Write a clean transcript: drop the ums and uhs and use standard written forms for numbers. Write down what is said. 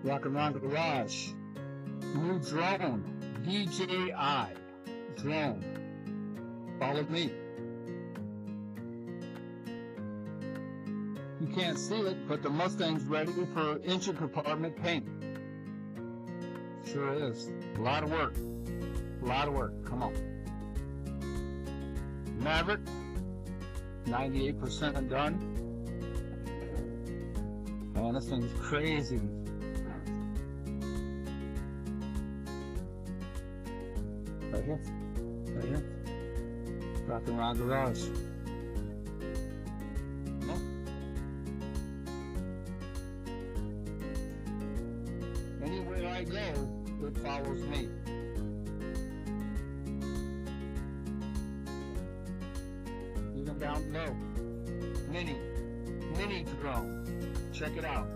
Rockinrongarage. New drone. DJI drone. Follow me. You can't see it, but the Mustang's ready for engine compartment paint. Sure is. A lot of work. A lot of work. Come on. Maverick. 98% done. Man, this thing's crazy. Right here. Right here. Rockinrongarage. No. Anywhere I go, it follows me. Even down below. Mini drone. Check it out.